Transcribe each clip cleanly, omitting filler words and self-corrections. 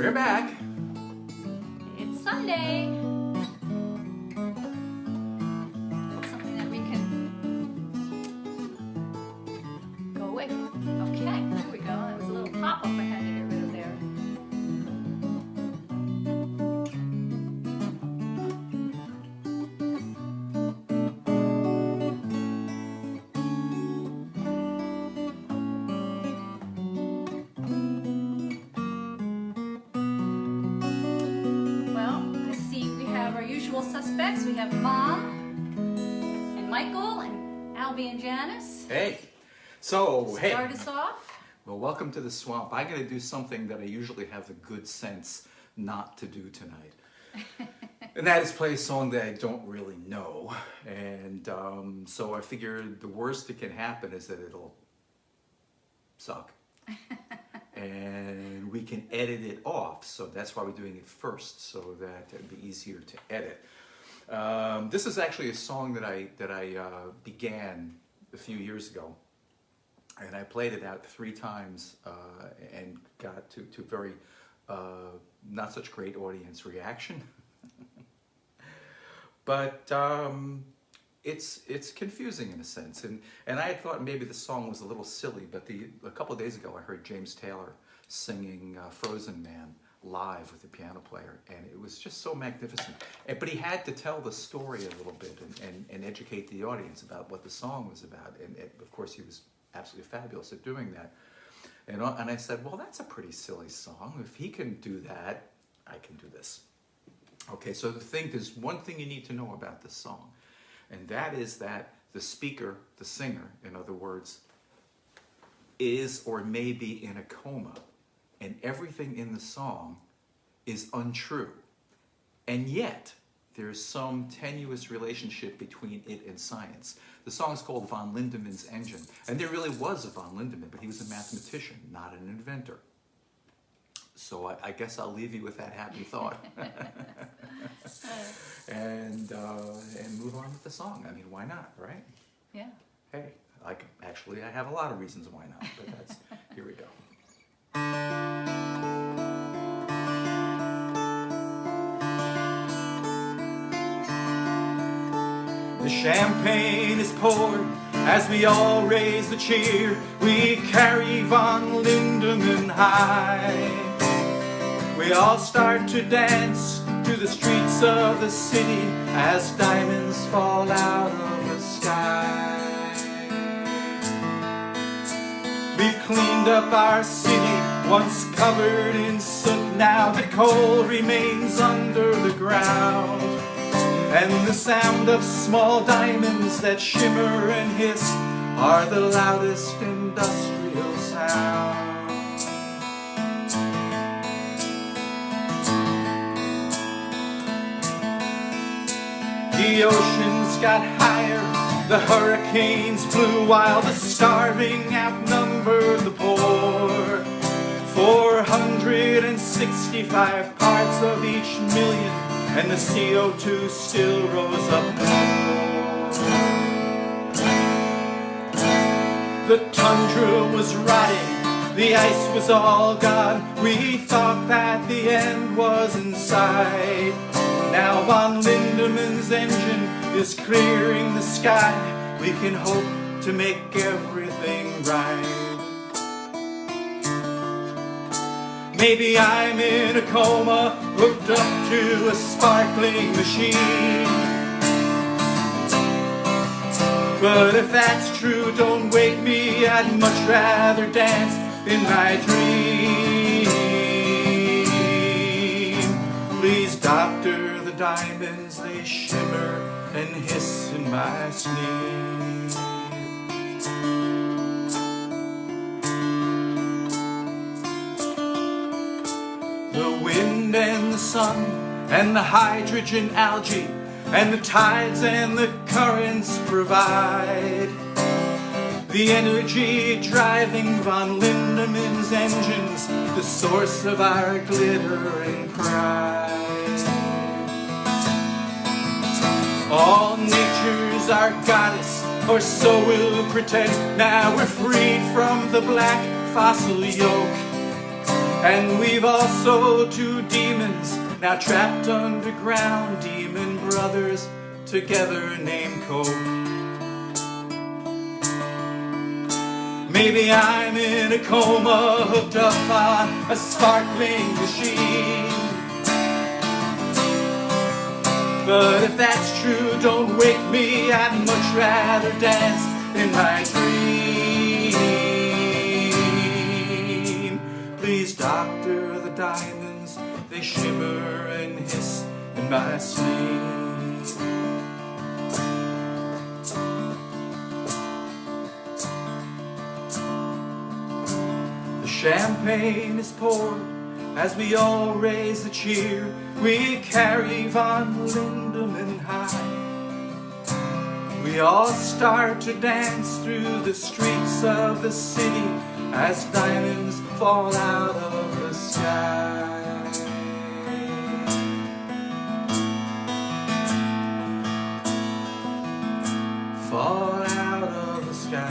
We're back. It's Sunday. Something that we can go away from. Okay, there we go. That was a little pop-up I had to get rid of there. Suspects. We have Mom and Michael and Albie and Janice. Hey. So, hey. Start us off. Well, welcome to the swamp. I'm going to do something that I usually have the good sense not to do tonight. And that is play a song that I don't really know. And so I figured the worst that can happen is that it'll suck. And we can edit it off, so that's why we're doing it first, so that it'd be easier to edit. This is actually a song that I began a few years ago, and I played it out 3 times and got to very not such great audience reaction. But it's confusing in a sense, and I had thought maybe the song was a little silly, but a couple of days ago I heard James Taylor singing Frozen Man live with the piano player, and it was just so magnificent. But he had to tell the story a little bit and educate the audience about what the song was about, and of course he was absolutely fabulous at doing that. And I said, well, that's a pretty silly song. If he can do that, I can do this. Okay, so there's one thing you need to know about this song. And that is that the speaker, the singer, in other words, is or may be in a coma. And everything in the song is untrue. And yet, there's some tenuous relationship between it and science. The song is called von Lindemann's Engine. And there really was a von Lindemann, but he was a mathematician, not an inventor. So I guess I'll leave you with that happy thought. and move on with the song. I mean, why not, right? Yeah. Hey, I have a lot of reasons why not, but that's, here we go. The champagne is poured as we all raise the cheer. We carry von Lindemann high. We all start to dance to the streets of the city as diamonds fall out of the sky. We've cleaned up our city, once covered in soot. Now the coal remains under the ground, and the sound of small diamonds that shimmer and hiss are the loudest industrial sound. The oceans got higher, the hurricanes blew while the starving outnumbered the poor. 465 parts of each million, and the CO2 still rose up more. The tundra was rotting, the ice was all gone. We thought that the end was in sight. Now von Lindemann's engine is clearing the sky. We can hope to make everything right. Maybe I'm in a coma, hooked up to a sparkling machine. But if that's true, don't wake me. I'd much rather dance in my dream. Please, doctor, the diamonds, they shimmer and hiss in my sleep. The wind and the sun and the hydrogen algae and the tides and the currents provide the energy driving von Lindemann's engines, the source of our glittering pride. All nature's our goddess, or so we'll pretend. Now we're freed from the black fossil yoke, And we've also two demons now trapped underground, demon brothers together named Coke. Maybe I'm in a coma, hooked up on a sparkling machine. But if that's true, don't wake me, I'd much rather dance in my dream. Please, doctor, the diamonds, they shimmer and hiss in my sleep. The champagne is poured as we all raise a cheer. We carry von Lindemann high. We all start to dance through the streets of the city as diamonds fall out of the sky. Fall out of the sky.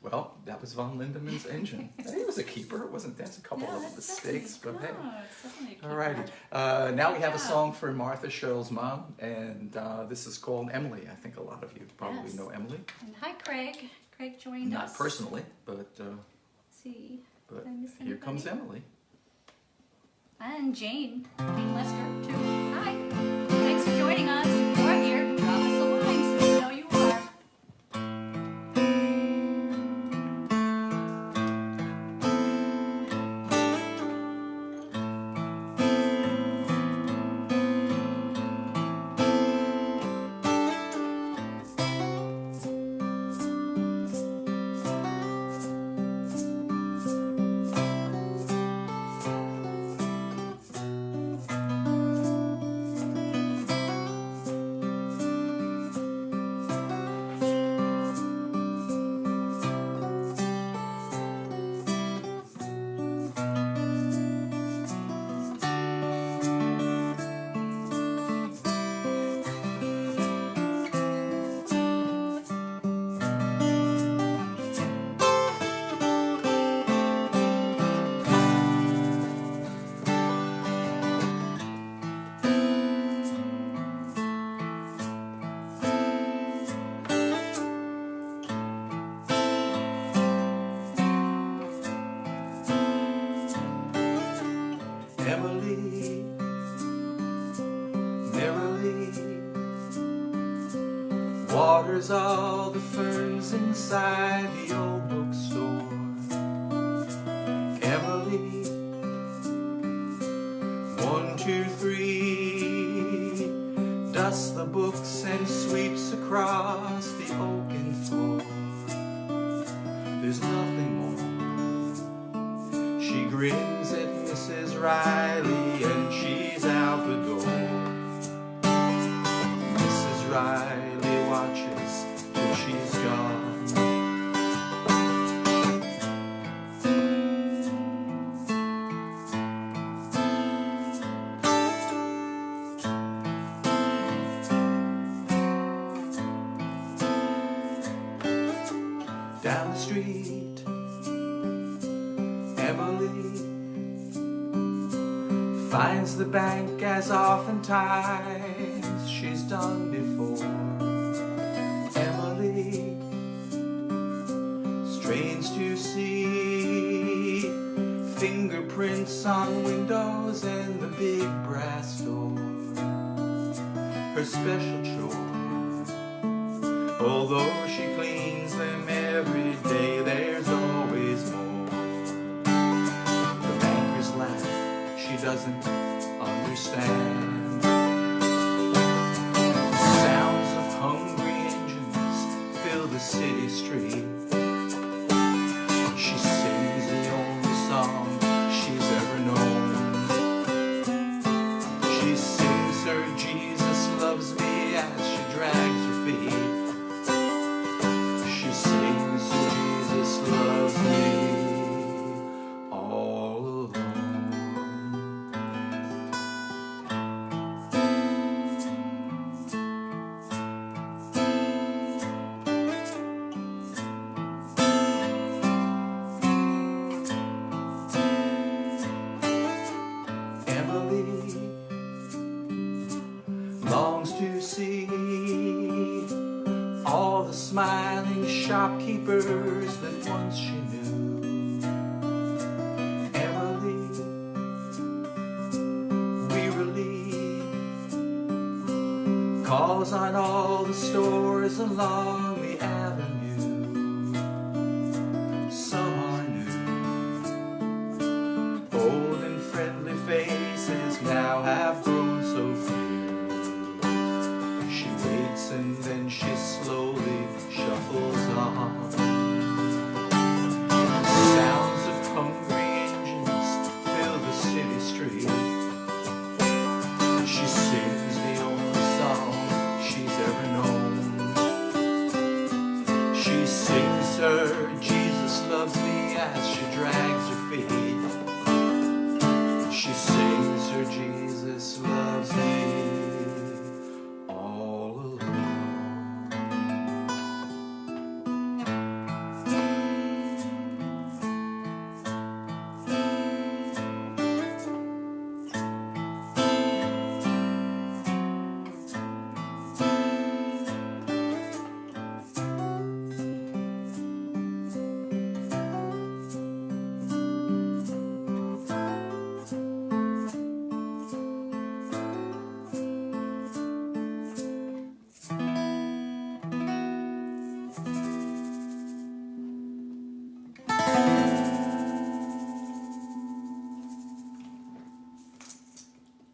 Well, that was von Lindemann's Engine. He was a keeper. It wasn't, that's a couple of mistakes, but hey. All righty. Now we have a song for Martha, Cheryl's mom, and this is called Emily. I think a lot of you probably know Emily. And hi, Craig. Craig joined us. Not personally, but Let's see. but Did I miss here comes anybody? Emily. And Jane Lester, too. Hi. Thanks for joining us. If you are here, drop us a line so we know you are. Emily, merrily waters all the ferns inside the old bookstore. Emily, 1, 2, 3, dusts the books and sweeps across the oaken floor. There's nothing more. She grins at Mrs. Riley and she's out the door. Mrs. Riley watches till she's gone. Down the street, Emily finds the bank as oftentimes she's done before. Emily strains to see fingerprints on windows and the big brass door. Her special chore. Although she cleans them every day, there's always more. The bankers laugh, she doesn't understand. The sounds of hungry engines fill the city street. She sings the only song she's ever known. She sings her Jesus loves me as she drags her feet. She sings her Jesus loves me all alone. Emily longs to see all the smiling shopkeepers that once she knew. Emily wearily calls on all the stores along the avenue. Some are new, old and friendly faces now have grown so few. She waits and then she slowly shuffles on. Sounds of hungry engines fill the city street. She sings the only song she's ever known. She sings her Jesus loves me as she drags her feet. She sings her Jesus loves me all alone.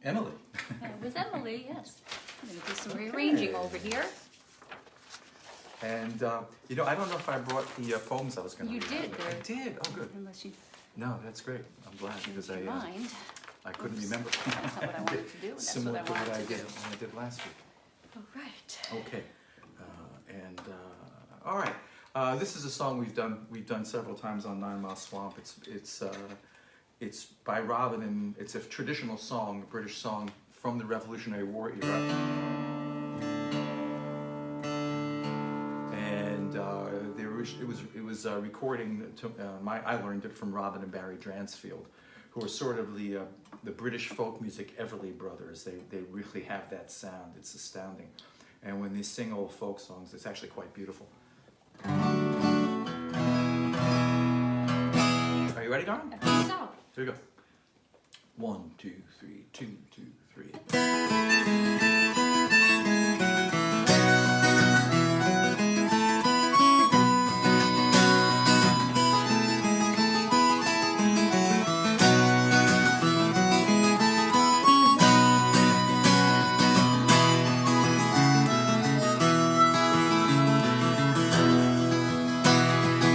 Emily. It was Emily, yes. I'm going to do some rearranging over here. And, you know, I don't know if I brought the poems I was going to You read. did. I did? Oh, good. Unless you No, that's great. I'm glad because changed your mind. I couldn't Oops. remember. That's not what I wanted to do, and that's Similar what I to what wanted I to did do. when I did last week. All right. Okay. All right. This is a song we've done several times on 9 Mile Swamp. It's by Robin, and it's a traditional song, a British song from the Revolutionary War era. And it was recording. I learned it from Robin and Barry Dransfield, who are sort of the British folk music Everly Brothers. They really have that sound. It's astounding. And when they sing old folk songs, it's actually quite beautiful. Are you ready, Darn? I think so. Here we go. 1, 2, 3, 2, 2, 3.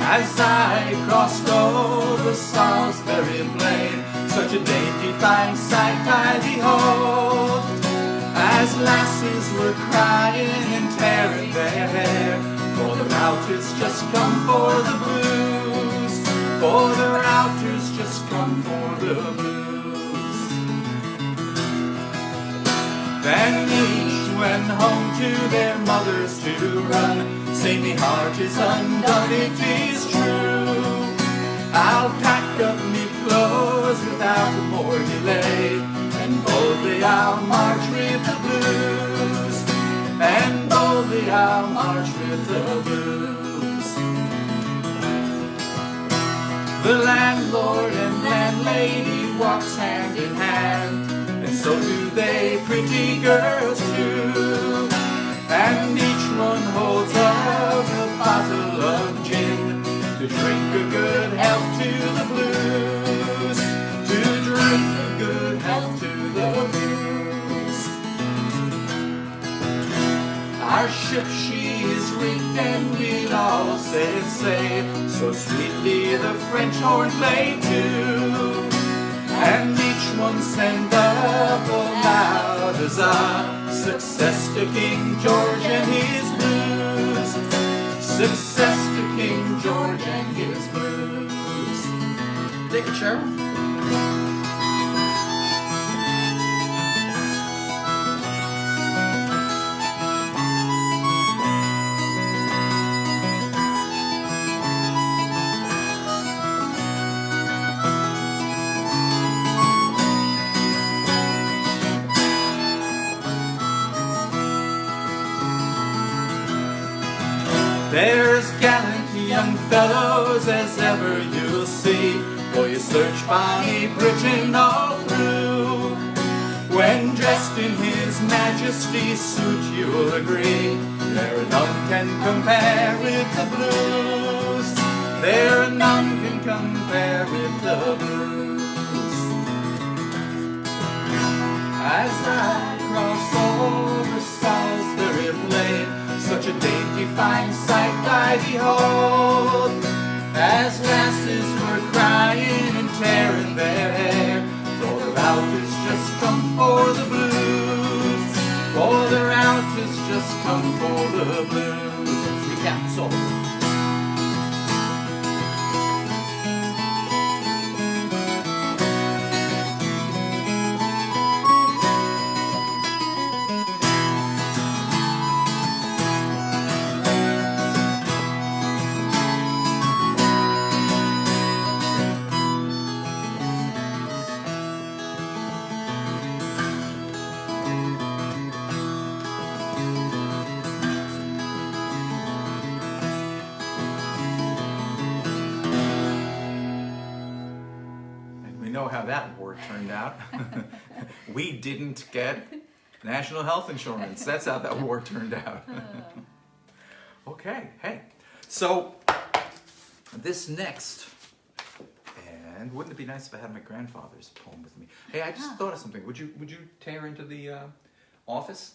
As I crossed over Salisbury Plain, such a dainty fine sight I behold, as lasses were crying and tearing their hair, for the routers just come for the blues, for the routers just come for the blues. Then each went home to their mothers to run, say me heart is undone, it is true. I'll pack up me clothes without more delay, and boldly I'll march with the blues, and boldly I'll march with the blues. The landlord and landlady walks hand in hand, and so do they pretty girls too. And each one holds up a bottle of gin to drink a good health to the blues, to drink a good health to the blues. Our ship, she is rigged and we'll all set sail, so sweetly the French horn play too. And each one send up a loud huzzah, success to King George and his blues, success to King George and his blues. Take it, Cheryl. fellows as ever you'll see. For you search Bonnie Bridgeton all through. When dressed in his majesty's suit, you'll agree, there none can compare with the blues. There none can compare with the blues. As I cross over Salisbury Plain, such a dainty fine sight I behold, as lasses were crying and tearing their hair, for the rout has just come for the blues, for the rout has just come for the blues. Recap the solo. Know how that war turned out. We didn't get national health insurance. That's how that war turned out. Okay, hey. So this next, and wouldn't it be nice if I had my grandfather's poem with me? Hey, I just thought of something. Would you tear into the office?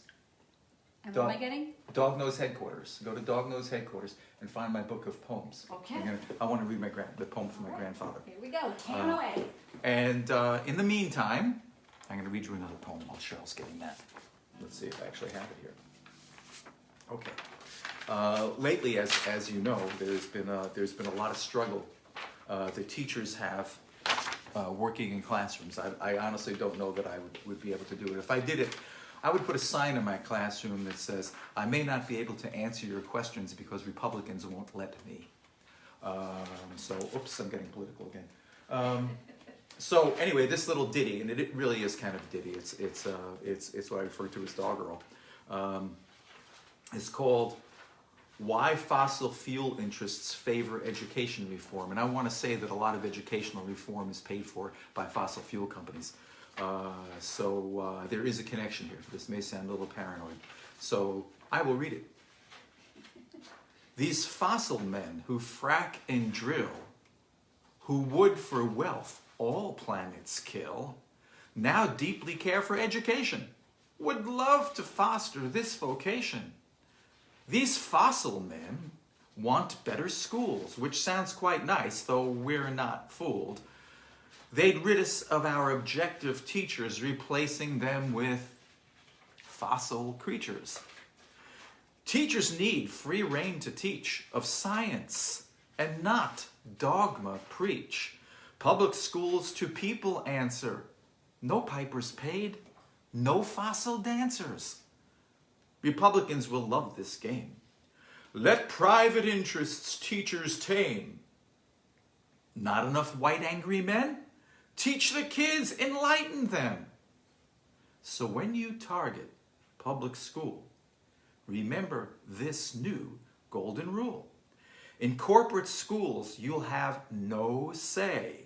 And what am I getting? Dog Nose Headquarters. Go to Dog Nose Headquarters and find my book of poems. Okay. I want to read the poem from my grandfather. Here we go. Tear away. And in the meantime, I'm going to read you another poem while Cheryl's getting that. Let's see if I actually have it here. Okay. Lately, as you know, there's been a lot of struggle the teachers have working in classrooms. I honestly don't know that I would be able to do it. If I did it, I would put a sign in my classroom that says, I may not be able to answer your questions because Republicans won't let me. So, oops, I'm getting political again. So anyway, this little ditty, and it really is kind of a ditty. It's what I refer to as doggerel. It's called "Why Fossil Fuel Interests Favor Education Reform," and I want to say that a lot of educational reform is paid for by fossil fuel companies. So there is a connection here. This may sound a little paranoid, so I will read it. These fossil men who frack and drill, who would for wealth all planets kill, now deeply care for education, would love to foster this vocation. These fossil men want better schools, which sounds quite nice, though we're not fooled. They'd rid us of our objective teachers, replacing them with fossil creatures. Teachers need free rein to teach of science and not dogma preach. Public schools to people answer, no pipers paid, no fossil dancers. Republicans will love this game. Let private interests teachers tame. Not enough white angry men? Teach the kids, enlighten them. So when you target public school, remember this new golden rule. In corporate schools, you'll have no say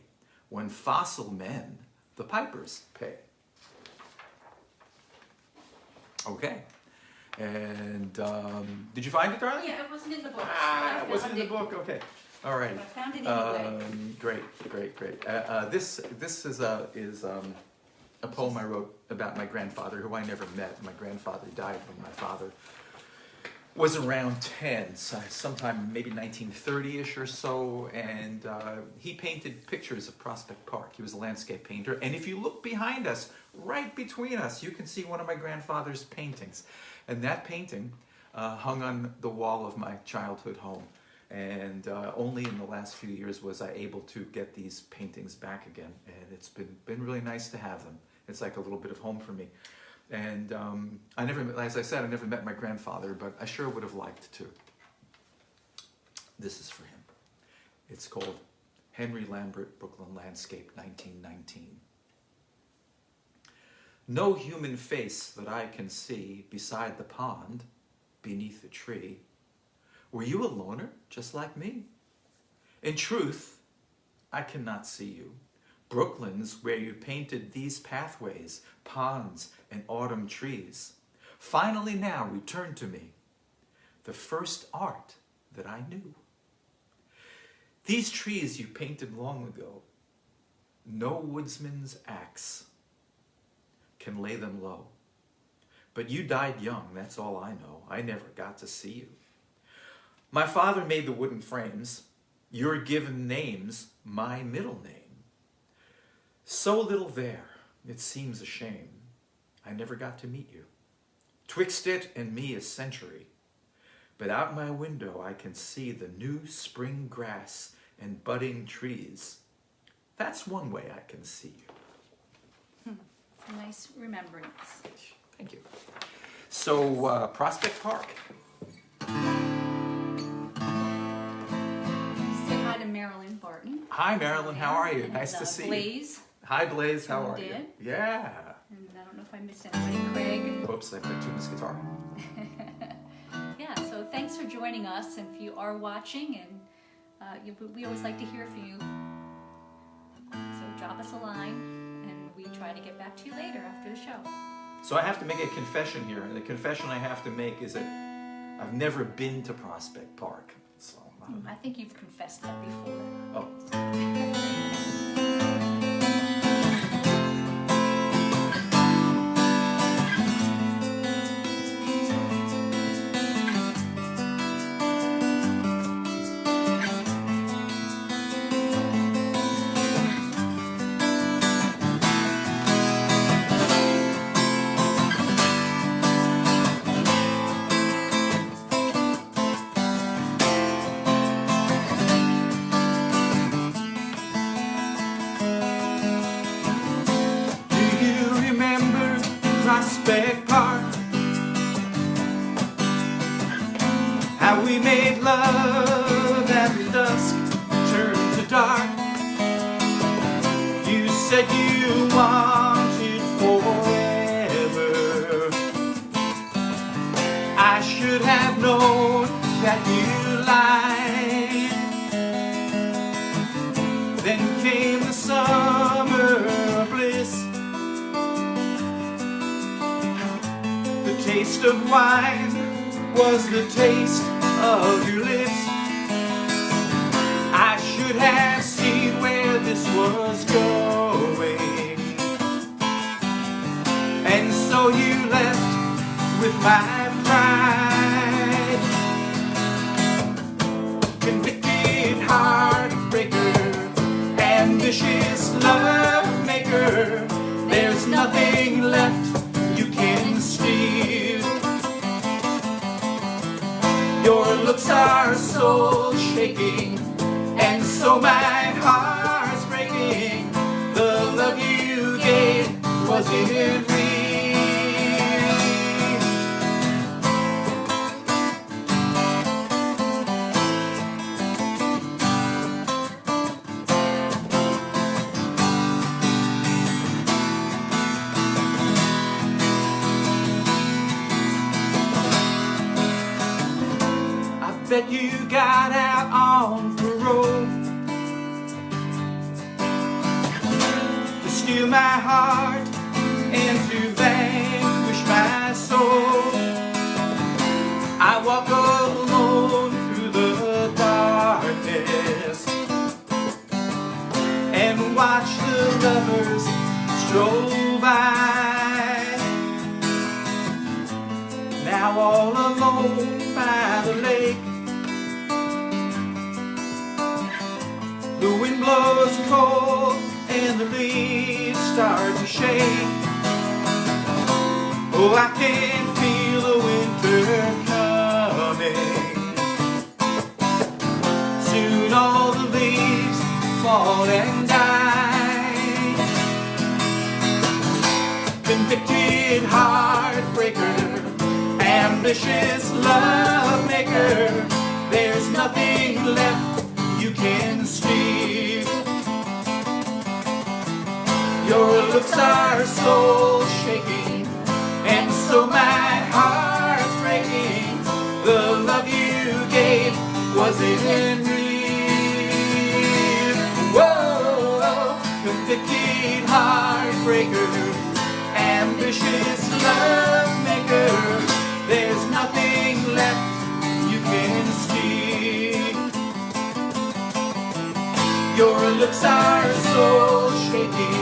when fossil men the pipers pay. Okay. And did you find it, darling? Yeah, it wasn't in the book. It wasn't in the book? Okay. All right. I found it anyway. Great. This is a poem I wrote about my grandfather, who I never met. My grandfather died when my father was around 10, so sometime maybe 1930-ish or so, and he painted pictures of Prospect Park. He was a landscape painter, and if you look behind us, right between us, you can see one of my grandfather's paintings. And that painting hung on the wall of my childhood home. And only in the last few years was I able to get these paintings back again. And it's been really nice to have them. It's like a little bit of home for me. And I never, as I said, I never met my grandfather, but I sure would have liked to. This is for him. It's called Henry Lambert, Brooklyn Landscape, 1919. No human face that I can see beside the pond, beneath the tree. Were you a loner, just like me? In truth, I cannot see you. Brooklyn's where you painted these pathways, ponds, and autumn trees. Finally now return to me, the first art that I knew. These trees you painted long ago, no woodsman's axe can lay them low. But you died young, that's all I know. I never got to see you. My father made the wooden frames, your given names, my middle name. So little there, it seems a shame. I never got to meet you. Twixt it and me a century. But out my window I can see the new spring grass and budding trees. That's one way I can see you. It's a nice remembrance. Thank you. So, Prospect Park. Say hi to Marilyn Barton. Hi, Marilyn. How are you? And, Nice to see Blaze. you. Hi, Blaze. How You are you? did? Yeah. And I don't know if I missed anybody. Craig. Oops, I put this guitar. Yeah, so thanks for joining us. And if you are watching, and we always like to hear from you. So drop us a line, and we try to get back to you later after the show. So I have to make a confession here, and the confession I have to make is that I've never been to Prospect Park. So I don't know. I think you've confessed that before. Oh. Prospect Park, how we made love after dusk turned to dark. You said you wanted forever. I should have known that you lied. Then came the summer bliss, taste of wine was the taste of your lips. I should have seen where this was going, and so you left with my pride. Convicted heartbreaker, ambitious love maker, there's nothing left you can steal. Your looks are soul shaking, and so my heart's breaking. The love you gave wasn't real. Bet you got out on parole to steal my heart and to vanquish my soul. I walk alone through the darkness and watch the lovers stroll by. Now all alone by the lake, the wind blows cold and the leaves start to shake. Oh, I can feel the winter coming. Soon all the leaves fall and die. Convicted heartbreaker, ambitious love maker, there's nothing left you can steal. Your looks are soul shaking, and so my heart's breaking. The love you gave wasn't real. ambitious love maker. There's nothing left you can steal. Your looks are so shaky,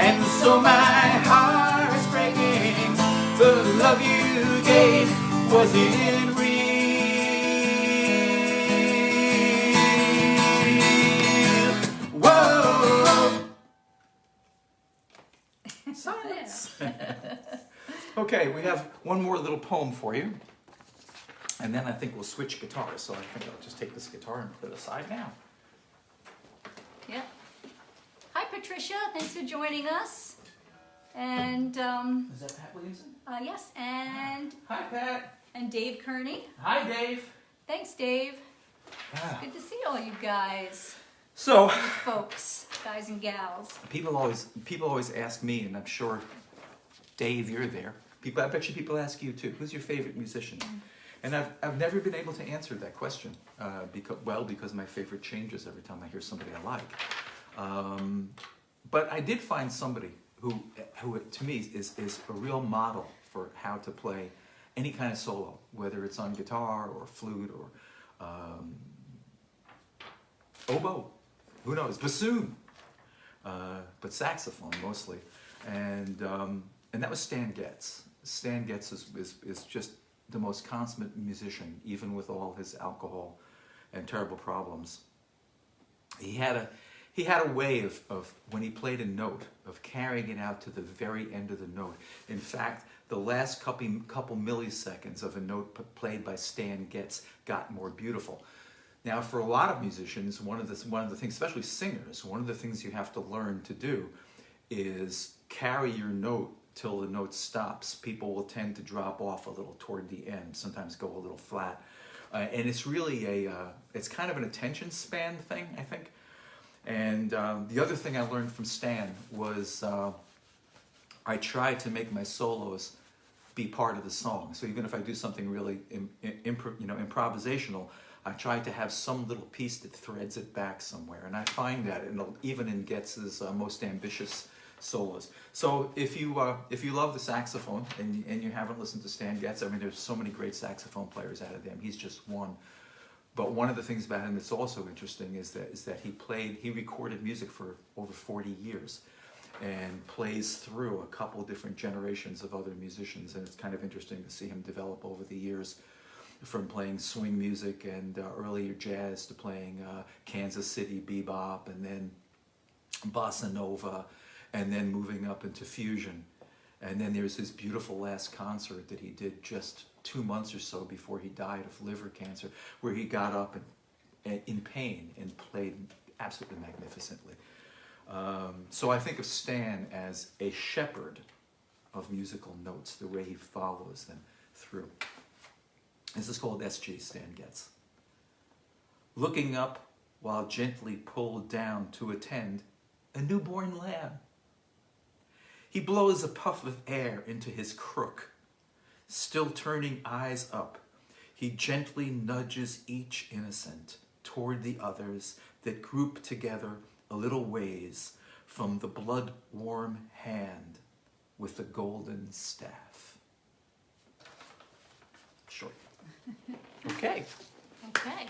and so my heart's breaking. The love you gave wasn't real. Whoa! Silence. Okay, we have one more little poem for you, and then I think we'll switch guitars. So I think I'll just take this guitar and put it aside now. Yeah. Hi, Patricia. Thanks for joining us. And Is that Pat Williamson? yes, and Hi, Pat. and Dave Kearney. Hi, Dave. Thanks, Dave. Ah. Good to see all you guys, So, folks, guys and gals. people always ask me, and I'm sure, Dave, you're there. I bet you people ask you too. Who's your favorite musician? And I've never been able to answer that question because my favorite changes every time I hear somebody I like. But I did find somebody who to me is a real model for how to play any kind of solo, whether it's on guitar or flute or oboe, who knows, bassoon, but saxophone mostly, and that was Stan Getz. Stan Getz is just the most consummate musician, even with all his alcohol and terrible problems. He had a way of when he played a note, of carrying it out to the very end of the note. In fact, the last couple milliseconds of a note played by Stan Getz got more beautiful. Now, for a lot of musicians, one of the things, especially singers, one of the things you have to learn to do is carry your note till the note stops. People will tend to drop off a little toward the end, sometimes go a little flat. And it's really it's kind of an attention span thing, I think. And the other thing I learned from Stan was I try to make my solos be part of the song. So even if I do something really improvisational, I try to have some little piece that threads it back somewhere. And I find that even in Getz's most ambitious solos. So if you love the saxophone and you haven't listened to Stan Getz, I mean, there's so many great saxophone players out of them. He's just one. But one of the things about him that's also interesting is that he recorded music for over 40 years and plays through a couple different generations of other musicians, and it's kind of interesting to see him develop over the years, from playing swing music and earlier jazz to playing Kansas City bebop and then bossa nova, and then moving up into fusion. And then there's his beautiful last concert that he did just 2 months or so before he died of liver cancer, where he got up and in pain and played absolutely magnificently. So I think of Stan as a shepherd of musical notes, the way he follows them through. This is called S.G. Stan Getz. Looking up while gently pulled down to attend a newborn lamb. He blows a puff of air into his crook. Still turning eyes up, he gently nudges each innocent toward the others that group together a little ways from the blood-warm hand with the golden staff. Short. Okay. Okay.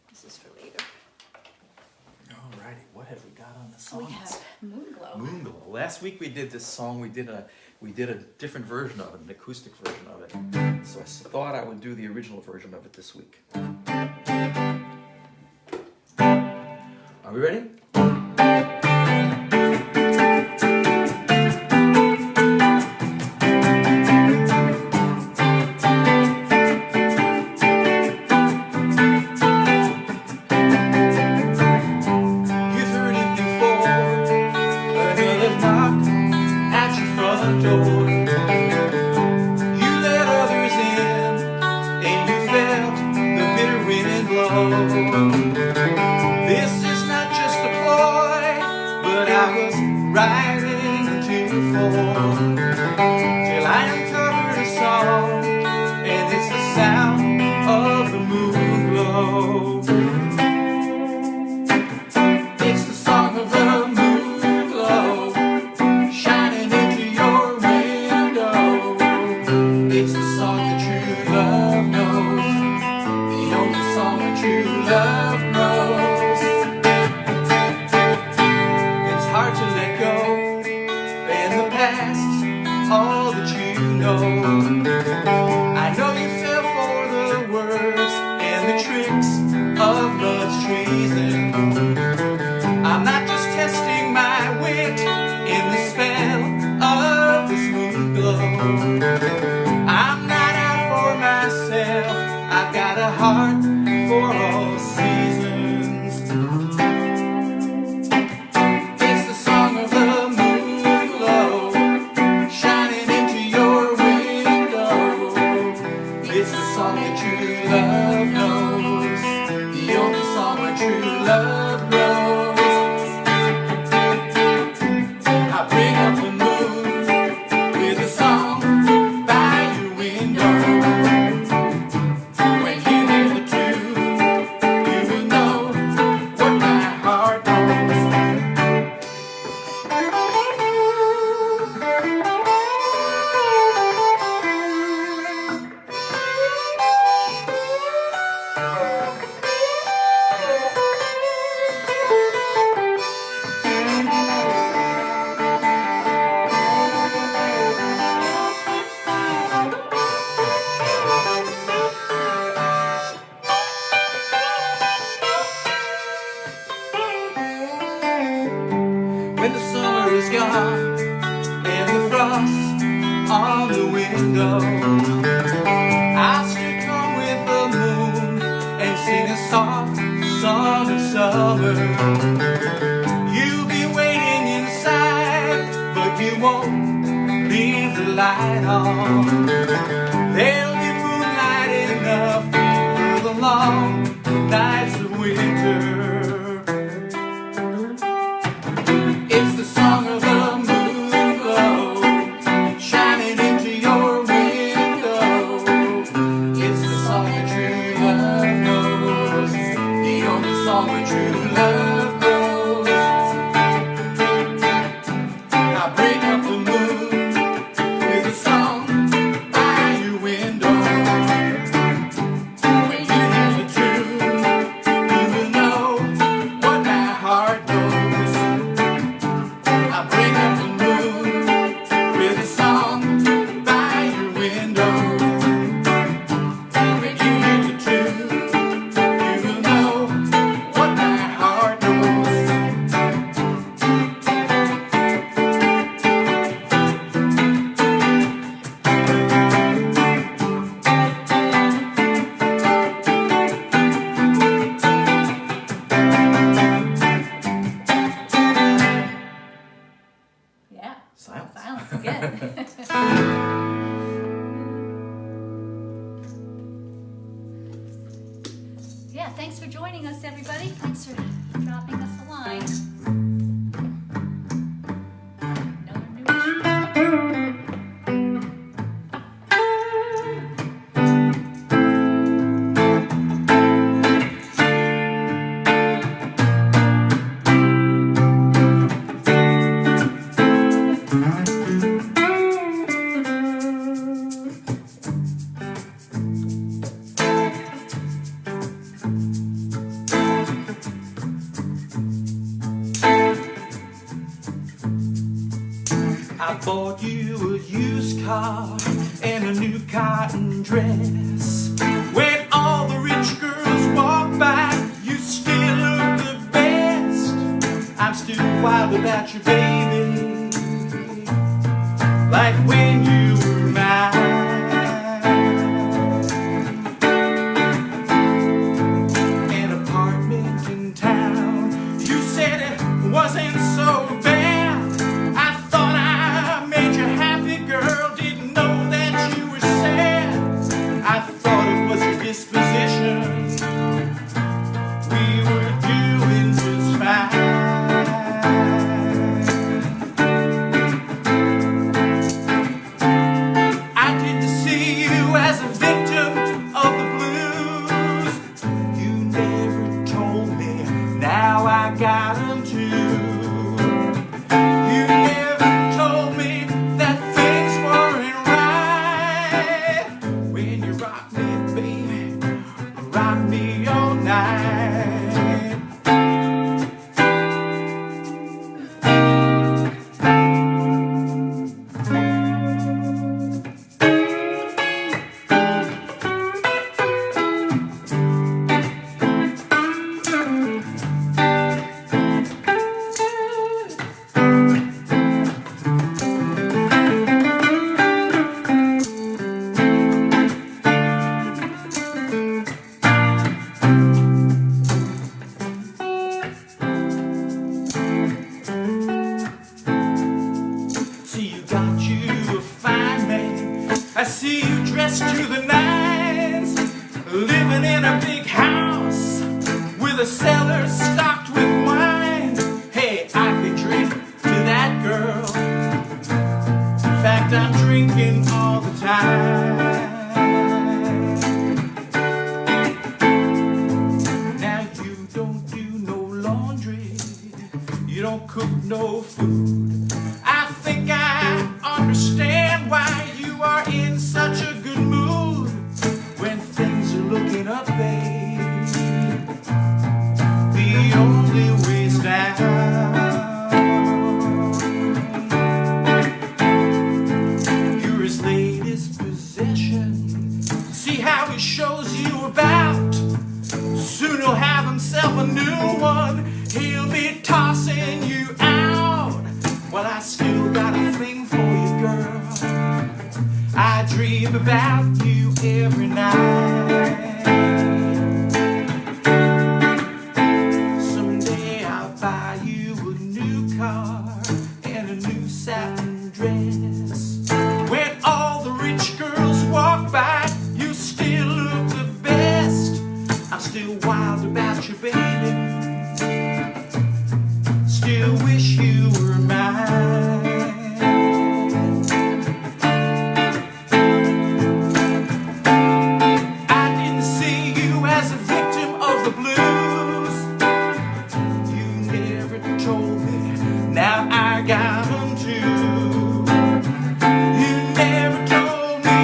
This is for later. Alrighty, what have we got on the songs? We have Moonglow. Moonglow. Last week we did this song. We did a different version of it, an acoustic version of it. So I thought I would do the original version of it this week. Are we ready? It's the song of the Moonglow. let go in the past, all that you know. I know you fell for the words and the tricks of love's treason. I'm not just testing my wit in the spell of this moonglow. I'm not out for myself, I've got a heart for all seasons. It's the song of the moonglow shining into your window. It's the song that true love knows, the only song where true love grows. I bring up the moon with a song by your window. When you hear the tune, you will know what my heart knows. When the summer is gone and the frost on the window, I'll still come with the moon and sing a soft song of summer. You'll be waiting inside, but you won't leave the light on. There'll be moonlight enough for the long nights of winter. It's the song of the moonglow shining into your window. It's the song that true love knows, the only song where true love grows. I bring up the moon with a song by your window. When you hear the tune, you will know what my heart knows. I bring up the moon with a song by your window. When you hear the tune, you will know what my heart knows. Yeah. Silence. Silence again. Yeah, thanks for joining us, everybody. Thanks for dropping us a line. No new issue. I bought you a used car and a new cotton dress. When all the rich girls walk by, you still look the best. I'm still wild about your baby, like when you were mine. An apartment in town, you said it wasn't so bad. I thought I made you happy, girl, didn't know that you were sad. I thought it was your disposition, we were doing just fine. I see you dressed to the nines, living in a big house with a cellar stocked with wine. Hey, I could drink to that girl. In fact, I'm drinking all the time. Now you don't do no laundry, you don't cook no food. I think I understand why you are in such a good mood when things are looking up, babe. The only way's down. You're his latest possession. See how he shows you about. Soon he'll have himself a new one. He'll be tossing you out. Well, I still got a thing for you, girl. I dream about you every night. Someday I'll buy you a new car and a new satin dress. When all the rich girls walk by, you still look the best. I'm still wild about you, baby. Still wish you were mine. I didn't see you as a victim of the blues. You never told me, now I got them too. You never told me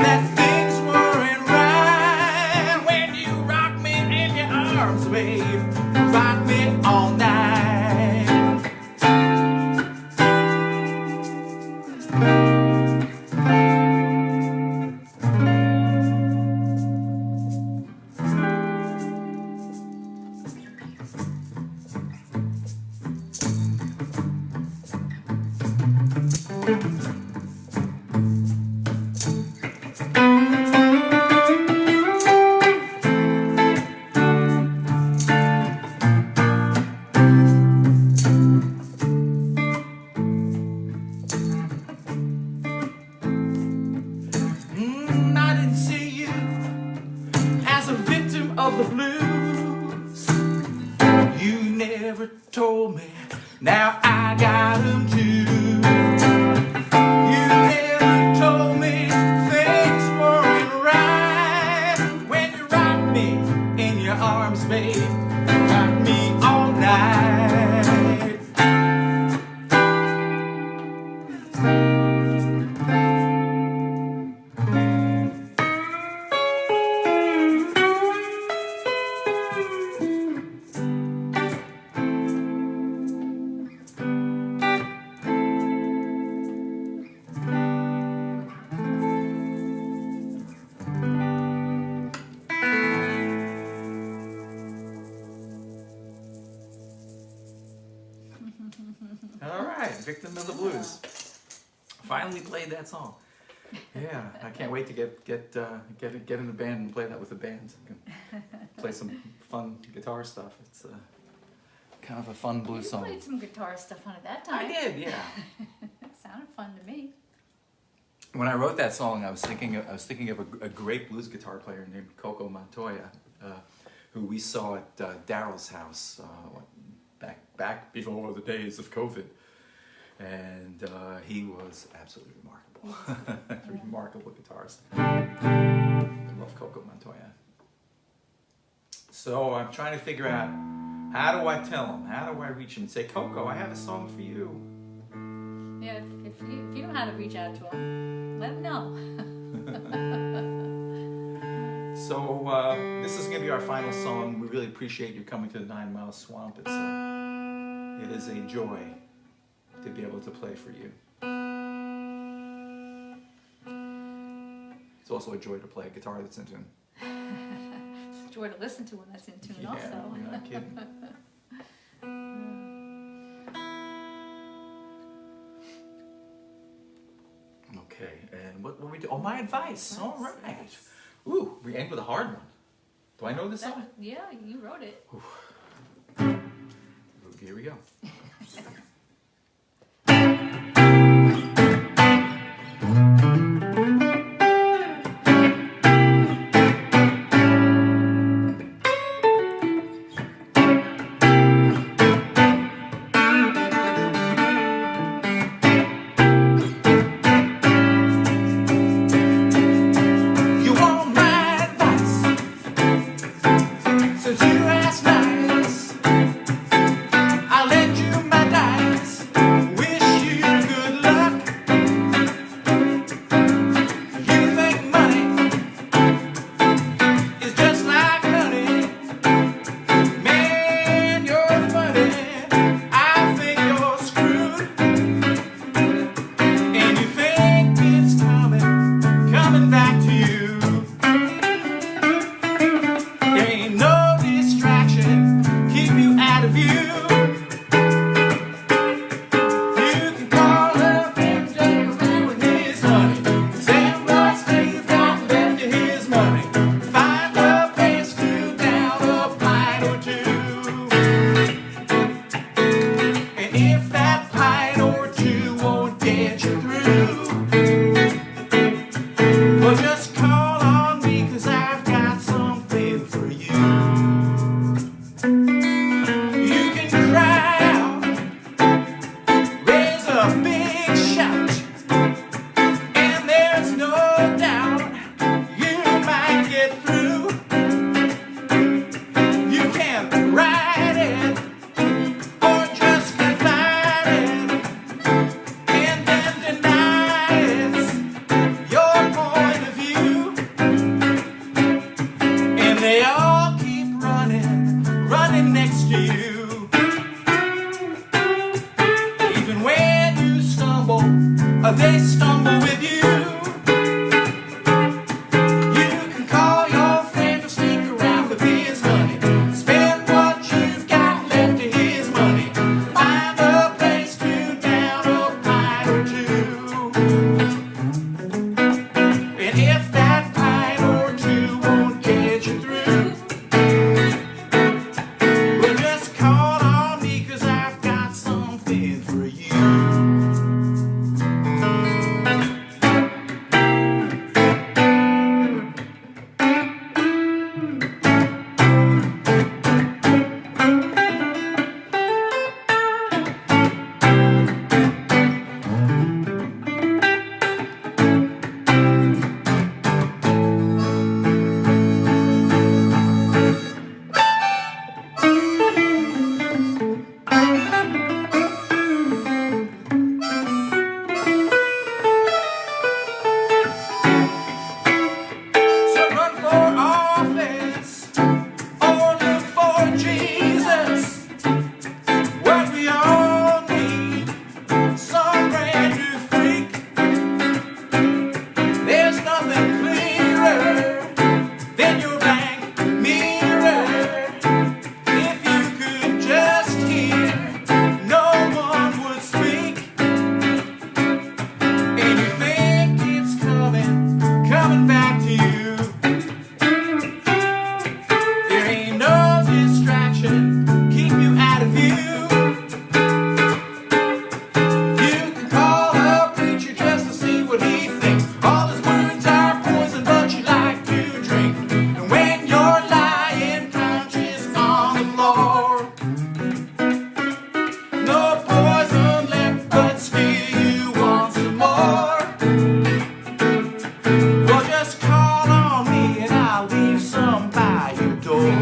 that things weren't right. When you rock me in your arms, babe, rock me all night. I didn't see you as a victim of the blues. You never told me, now I got them too. You never told me things weren't right. When you rock me in your arms, babe, rock me all night. All right, Victim of the Blues. Finally played that song. Yeah, I can't wait to get in the band and play that with the band. Play some fun guitar stuff. It's kind of a fun blues You song. played some guitar stuff on it that time. I did, yeah. Sounded fun to me. When I wrote that song, I was thinking of a great blues guitar player named Coco Montoya, who we saw at Daryl's house back before the days of COVID, and he was absolutely remarkable. Remarkable guitarist. I love Coco Montoya. So I'm trying to figure out, how do I tell him? How do I reach him and say, Coco, I have a song for you? Yeah, if you know how to reach out to him, let him know. So this is going to be our final song. We really appreciate you coming to the 9 Mile Swamp. It is a joy to be able to play for you. It's also a joy to play a guitar that's in tune. It's a joy to listen to one that's in tune Yeah, also. you're not kidding. Okay, and what we do? Oh, my advice. All right. Ooh, we end with a hard one. Do I know this song? Yeah, you wrote it. Here we go. they stumble with you. You can call your friend or sneak around with his money. Spend what you've got left of his money. Find a place to down a pint or two. And if that pint or two won't get you through, well, just call on me, 'cause I've got something for you. So run for office or look for Jesus. What we all need, some brand new freak. There's nothing clearer than your bank mirror. If you could just hear, no one would speak. And you think it's coming back to you. There ain't no distraction keep you out of view. You can call a preacher just to see what he thinks. All his words are poison, but you like to drink. And when you're lying conscious on the floor, no poison left, but still you want some more. Well, just call on me and I'll leave some by your door.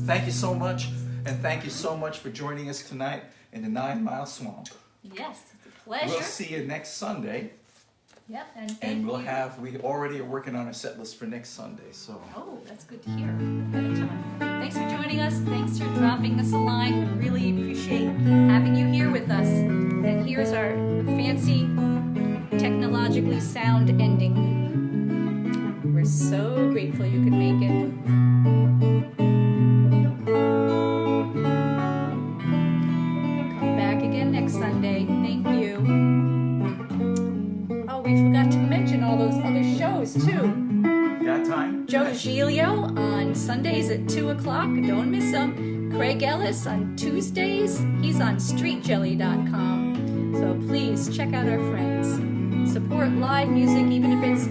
Thank you so much, and thank you so much for joining us tonight in the 9 Mile Swamp. Yes, it's a pleasure. We'll see you next Sunday, Yep, and thank and you. we already are working on a set list for next Sunday, so. Oh, that's good to hear ahead of time. Thanks for joining us. Thanks for dropping us a line. We really appreciate having you here with us. And here's our fancy, technologically sound ending. We're so grateful you could make it. Come back again next Sunday. Thank you. Oh, we forgot to mention all those other shows too. Got time? Joe Giglio on Sundays at 2 o'clock. Don't miss him. Craig Ellis on Tuesdays. He's on streetjelly.com. So please check out our friends. Support live music, even if it's